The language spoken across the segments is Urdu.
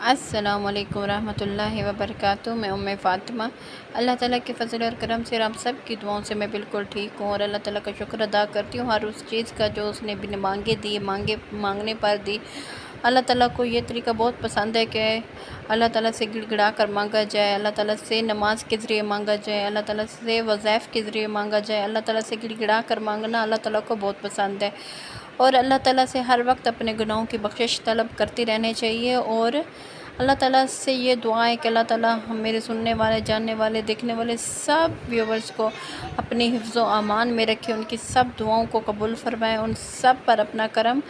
السلام علیکم ورحمۃ اللہ وبرکاتہ۔ میں فاطمہ۔ اللہ تعالیٰ کے فضل اور کرم سے آپ سب کی دعاؤں سے میں بالکل ٹھیک ہوں، اور اللہ تعالیٰ کا شکر ادا کرتی ہوں ہر اس چیز کا جو اس نے بن مانگنے پر دی۔ اللہ تعالیٰ کو یہ طریقہ بہت پسند ہے کہ اللہ تعالیٰ سے گڑ گڑا کر مانگا جائے، اللہ تعالیٰ سے نماز کے ذریعے مانگا جائے، اللہ تعالیٰ سے وظائف کے ذریعے مانگا جائے۔ اللہ تعالیٰ سے گڑ گڑا کر مانگنا اللہ تعالیٰ کو بہت پسند ہے، اور اللہ تعالیٰ سے ہر وقت اپنے گناہوں کی بخشش طلب کرتی رہنے چاہیے۔ اور اللہ تعالیٰ سے یہ دعا ہے کہ اللہ تعالیٰ میرے سننے والے، جاننے والے، دیکھنے والے سب ویورز کو اپنی حفظ و امان میں رکھے، ان کی سب دعاؤں کو قبول فرمائے، ان سب پر اپنا کرم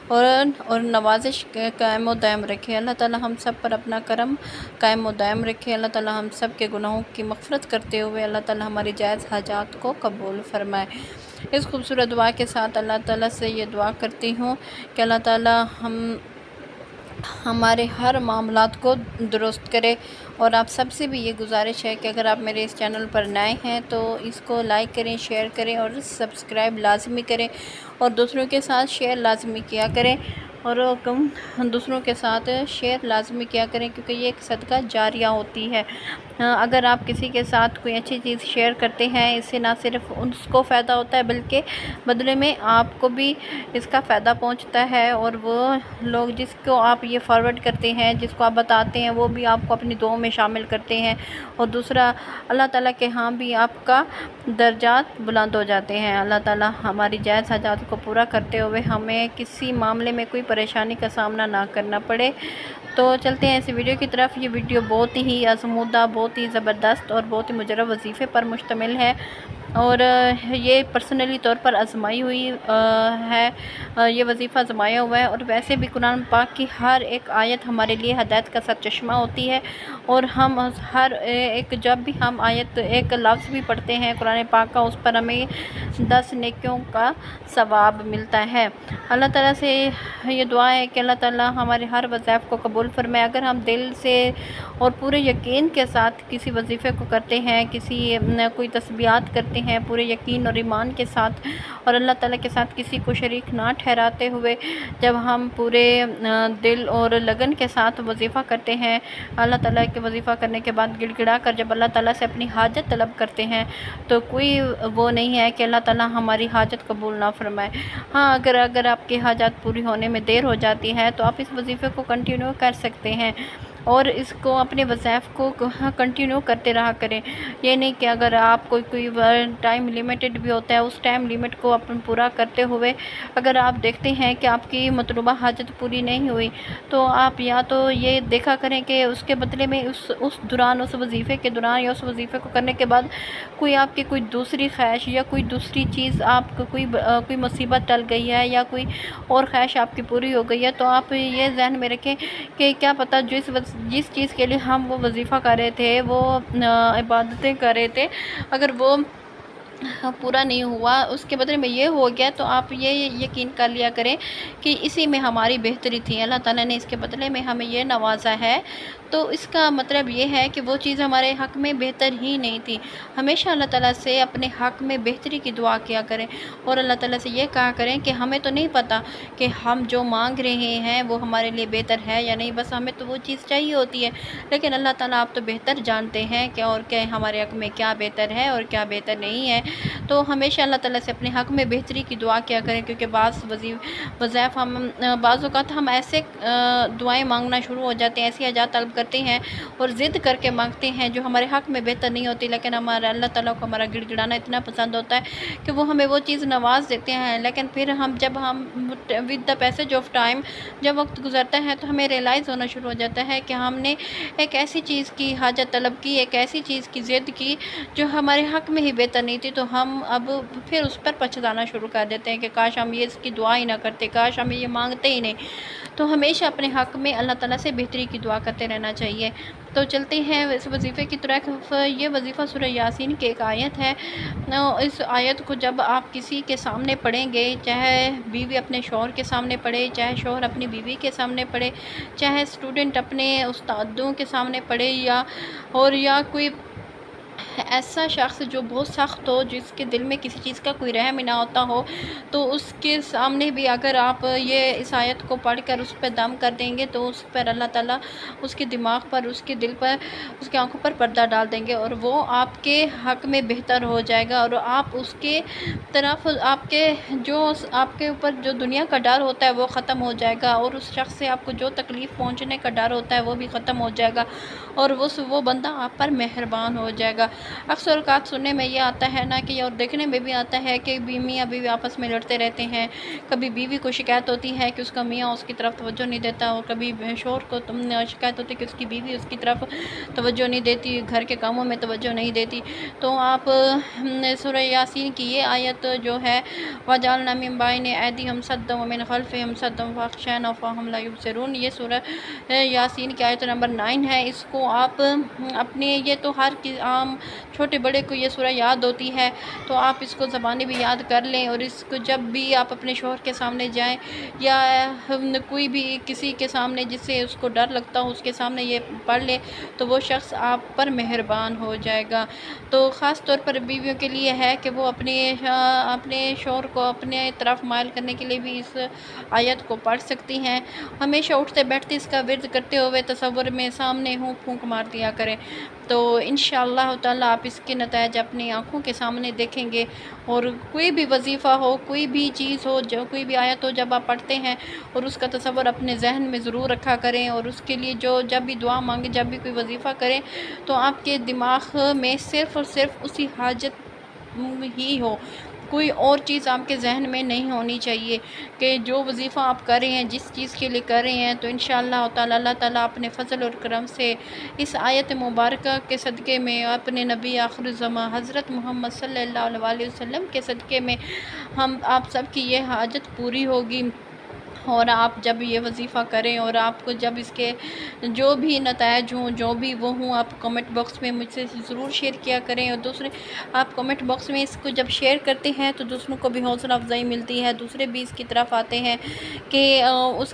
اور نوازش قائم و دائم رکھے۔ اللہ تعالیٰ ہم سب پر اپنا کرم قائم و دائم رکھے۔ اللہ تعالیٰ ہم سب کے گناہوں کی مغفرت کرتے ہوئے اللہ تعالیٰ ہماری جائز حاجات کو قبول فرمائے۔ اس خوبصورت دعا کے ساتھ اللہ تعالیٰ سے یہ دعا کرتی ہوں کہ اللہ تعالیٰ ہمارے ہر معاملات کو درست کرے۔ اور آپ سب سے بھی یہ گزارش ہے کہ اگر آپ میرے اس چینل پر نئے ہیں تو اس کو لائک کریں، شیئر کریں اور سبسکرائب لازمی کریں، اور دوسروں کے ساتھ شیئر لازمی کیا کریں، اور دوسروں کے ساتھ شیئر لازمی کیا کریں، کیونکہ یہ ایک صدقہ جاریہ ہوتی ہے۔ اگر آپ کسی کے ساتھ کوئی اچھی چیز شیئر کرتے ہیں، اس سے نہ صرف اس کو فائدہ ہوتا ہے بلکہ بدلے میں آپ کو بھی اس کا فائدہ پہنچتا ہے، اور وہ لوگ جس کو آپ یہ فارورڈ کرتے ہیں، جس کو آپ بتاتے ہیں، وہ بھی آپ کو اپنی دعاؤں میں شامل کرتے ہیں، اور دوسرا اللہ تعالیٰ کے ہاں بھی آپ کا درجات بلند ہو جاتے ہیں۔ اللہ تعالیٰ ہماری جائز حاجات کو پورا کرتے ہوئے ہمیں کسی معاملے میں کوئی پریشانی کا سامنا نہ کرنا پڑے۔ تو چلتے ہیں اس ویڈیو کی طرف۔ یہ ویڈیو بہت ہی آزمودہ، بہت ہی زبردست اور بہت ہی مجرب وظیفے پر مشتمل ہے، اور یہ پرسنلی طور پر آزمائی ہوئی ہے، یہ وظیفہ آزمایا ہوا ہے، اور ویسے بھی قرآن پاک کی ہر ایک آیت ہمارے لیے ہدایت کا سرچشمہ ہوتی ہے، اور ہم ہر ایک جب بھی ہم آیت ایک لفظ بھی پڑھتے ہیں قرآن پاک کا، اس پر ہمیں 10 نیکیوں کا ثواب ملتا ہے۔ اللہ تعالیٰ سے یہ دعا ہے کہ اللہ تعالیٰ ہمارے ہر وظائف کو قبول فرمائے۔ اگر ہم دل سے اور پورے یقین کے ساتھ کسی وظیفے کو کرتے ہیں، کوئی تسبیحات کرتے ہیں پورے یقین اور ایمان کے ساتھ، اور اللہ تعالیٰ کے ساتھ کسی کو شریک نہ ٹھہراتے ہوئے، جب ہم پورے دل اور لگن کے ساتھ وظیفہ کرتے ہیں، اللہ تعالیٰ کے وظیفہ کرنے کے بعد گڑ گڑا کر جب اللہ تعالیٰ سے اپنی حاجت طلب کرتے ہیں، تو کوئی وہ نہیں ہے کہ اللہ تعالیٰ ہماری حاجت قبول نہ فرمائے۔ ہاں، اگر آپ کی حاجات پوری ہونے میں دیر ہو جاتی ہے تو آپ اس وظیفے کو کنٹینیو کر سکتے ہیں، اور اس کو اپنے وظائف کو کنٹینیو کرتے رہا کریں۔ یہ نہیں کہ اگر آپ کوئی ٹائم لیمیٹڈ بھی ہوتا ہے، اس ٹائم لیمٹ کو پورا کرتے ہوئے اگر آپ دیکھتے ہیں کہ آپ کی مطلوبہ حاجت پوری نہیں ہوئی، تو آپ یا تو یہ دیکھا کریں کہ اس کے بدلے میں اس وظیفے کے دوران یا اس وظیفے کو کرنے کے بعد آپ کی کوئی دوسری خواہش یا کوئی دوسری چیز، آپ کو کوئی مصیبت ٹل گئی ہے یا کوئی اور خواہش آپ کی پوری ہو گئی ہے، تو آپ یہ ذہن میں رکھیں کہ کیا پتہ جس چیز کے لیے ہم وہ وظیفہ کر رہے تھے، وہ عبادتیں کر رہے تھے، اگر وہ پورا نہیں ہوا، اس کے بدلے میں یہ ہو گیا، تو آپ یہ یقین کر لیا کریں کہ اسی میں ہماری بہتری تھی، اللہ تعالیٰ نے اس کے بدلے میں ہمیں یہ نوازا ہے، تو اس کا مطلب یہ ہے کہ وہ چیز ہمارے حق میں بہتر ہی نہیں تھی۔ ہمیشہ اللہ تعالیٰ سے اپنے حق میں بہتری کی دعا کیا کریں، اور اللہ تعالیٰ سے یہ کہا کریں کہ ہمیں تو نہیں پتہ کہ ہم جو مانگ رہے ہیں وہ ہمارے لیے بہتر ہے یا نہیں، بس ہمیں تو وہ چیز چاہیے ہوتی ہے، لیکن اللہ تعالیٰ آپ تو بہتر جانتے ہیں کہ اور کیا ہمارے حق میں کیا بہتر ہے اور کیا بہتر نہیں ہے۔ تو ہمیشہ اللہ تعالیٰ سے اپنے حق میں بہتری کی دعا کیا کریں، کیونکہ وظائف بعض اوقات ہم ایسے دعائیں مانگنا شروع ہو جاتے ہیں، ایسی حاجات طلب کرتے ہیں اور ضد کر کے مانگتے ہیں جو ہمارے حق میں بہتر نہیں ہوتی، لیکن اللہ تعالیٰ کو ہمارا گڑ گڑانا اتنا پسند ہوتا ہے کہ وہ ہمیں وہ چیز نواز دیتے ہیں، لیکن پھر جب ہم with the passage of time, جب وقت گزرتا ہے تو ہمیں ریئلائز ہونا شروع ہو جاتا ہے کہ ہم نے ایک ایسی چیز کی حاجت طلب کی، ایک ایسی چیز کی ضد کی جو ہمارے حق میں ہی بہتر نہیں تھی، تو ہم اب پھر اس پر پچھتانا شروع کر دیتے ہیں کہ کاش ہم اس کی دعا ہی نہ کرتے، کاش ہم یہ مانگتے ہی نہیں۔ تو ہمیشہ اپنے حق میں اللہ تعالیٰ سے بہتری کی دعا کرتے رہنا چاہیے۔ تو چلتے ہیں اس وظیفے کی طرف۔ یہ وظیفہ سورہ یاسین کی ایک آیت ہے۔ اس آیت کو جب آپ کسی کے سامنے پڑھیں گے، چاہے بیوی اپنے شوہر کے سامنے پڑھے، چاہے شوہر اپنی بیوی کے سامنے پڑھے، چاہے اسٹوڈنٹ اپنے استادوں کے سامنے پڑھے، یا کوئی ایسا شخص جو بہت سخت ہو، جس کے دل میں کسی چیز کا کوئی رحم ہی نہ ہوتا ہو، تو اس کے سامنے بھی اگر آپ یہ اس آیت کو پڑھ کر اس پہ دم کر دیں گے تو اس پر اللہ تعالیٰ اس کے دماغ پر، اس کے دل پر، اس کی آنکھوں پر پردہ ڈال دیں گے، اور وہ آپ کے حق میں بہتر ہو جائے گا، اور آپ اس کے طرف آپ کے اوپر جو دنیا کا ڈر ہوتا ہے وہ ختم ہو جائے گا، اور اس شخص سے آپ کو جو تکلیف پہنچنے کا ڈر ہوتا ہے وہ بھی ختم ہو جائے گا، اور وہ بندہ آپ پر مہربان ہو جائے گا۔ اکثر اوقات سننے میں یہ آتا ہے نا کہ، اور دیکھنے میں بھی آتا ہے کہ میاں بیوی آپس میں لڑتے رہتے ہیں، کبھی بیوی کو شکایت ہوتی ہے کہ اس کا میاں اس کی طرف توجہ نہیں دیتا، اور کبھی شوہر کو شکایت ہوتی ہے کہ اس کی بیوی اس کی طرف توجہ نہیں دیتی، گھر کے کاموں میں توجہ نہیں دیتی۔ تو آپ سورہ یاسین کی یہ آیت جو ہے وَجَعَلْنَا مِن بَيْنِ أَيْدِيهِمْ سَدًّا وَمِنْ خَلْفِهِمْ سَدًّا فَأَغْشَيْنَاهُمْ فَهُمْ لَا يُبْصِرُونَ، یہ سورہ یاسین کی آیت نمبر 9 ہے۔ اس کو آپ اپنے، یہ تو ہر عام چھوٹے بڑے کو یہ سورہ یاد ہوتی ہے، تو آپ اس کو زبانی بھی یاد کر لیں، اور اس کو جب بھی آپ اپنے شوہر کے سامنے جائیں یا کوئی بھی کسی کے سامنے جس سے اس کو ڈر لگتا ہو اس کے سامنے یہ پڑھ لے تو وہ شخص آپ پر مہربان ہو جائے گا۔ تو خاص طور پر بیویوں کے لیے ہے کہ وہ اپنے شوہر کو اپنے طرف مائل کرنے کے لیے بھی اس آیت کو پڑھ سکتی ہیں۔ ہمیشہ اٹھتے بیٹھتے اس کا ورد کرتے ہوئے تصور میں سامنے ہوں پھونک مار دیا کریں، تو انشاءاللہ تعالیٰ آپ اس کے نتائج اپنی آنکھوں کے سامنے دیکھیں گے۔ اور کوئی بھی وظیفہ ہو، کوئی بھی چیز ہو، کوئی بھی آیت ہو، جب آپ پڑھتے ہیں اور اس کا تصور اپنے ذہن میں ضرور رکھا کریں، اور اس کے لیے جب بھی دعا مانگیں، جب بھی کوئی وظیفہ کریں، تو آپ کے دماغ میں صرف اور صرف اسی حاجت ہی ہو، کوئی اور چیز آپ کے ذہن میں نہیں ہونی چاہیے، کہ جو وظیفہ آپ کر رہے ہیں، جس چیز کے لیے کر رہے ہیں، تو انشاءاللہ تعالیٰ اللہ تعالیٰ اپنے فضل اور کرم سے اس آیت مبارکہ کے صدقے میں، اپنے نبی آخر الزماں حضرت محمد صلی اللہ علیہ وسلم کے صدقے میں آپ سب کی یہ حاجت پوری ہوگی۔ اور آپ جب یہ وظیفہ کریں اور آپ کو جب اس کے جو بھی نتائج ہوں، جو بھی وہ ہوں، آپ کمنٹ باکس میں مجھ سے ضرور شیئر کیا کریں، اور دوسرے آپ کمنٹ باکس میں اس کو جب شیئر کرتے ہیں تو دوسروں کو بھی حوصلہ افزائی ملتی ہے، دوسرے بھی اس کی طرف آتے ہیں کہ اس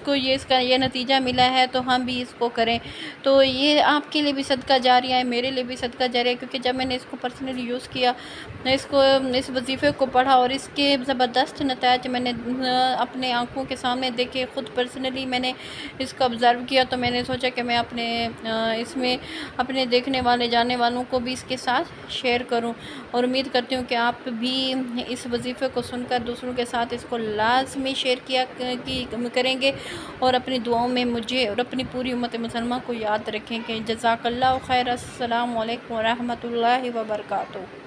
کو اس کا یہ نتیجہ ملا ہے تو ہم بھی اس کو کریں۔ تو یہ آپ کے لیے بھی صدقہ جاریہ ہے، میرے لیے بھی صدقہ جاریہ ہے، کیونکہ جب میں نے اس کو پرسنلی یوز کیا، اس وظیفے کو پڑھا اور اس کے زبردست نتائج میں نے اپنے آنکھوں کے سامنے دیکھے، خود پرسنلی میں نے اس کو آبزرو کیا، تو میں نے سوچا کہ میں اس میں اپنے دیکھنے والے جاننے والوں کو بھی اس کے ساتھ شیئر کروں، اور امید کرتی ہوں کہ آپ بھی اس وظیفے کو سن کر دوسروں کے ساتھ اس کو لازمی شیئر کریں گے، اور اپنی دعاؤں میں مجھے اور اپنی پوری امت مسلمہ کو یاد رکھیں گے۔ جزاک اللہ خیر۔ السلام علیکم ورحمۃ اللہ وبرکاتہ۔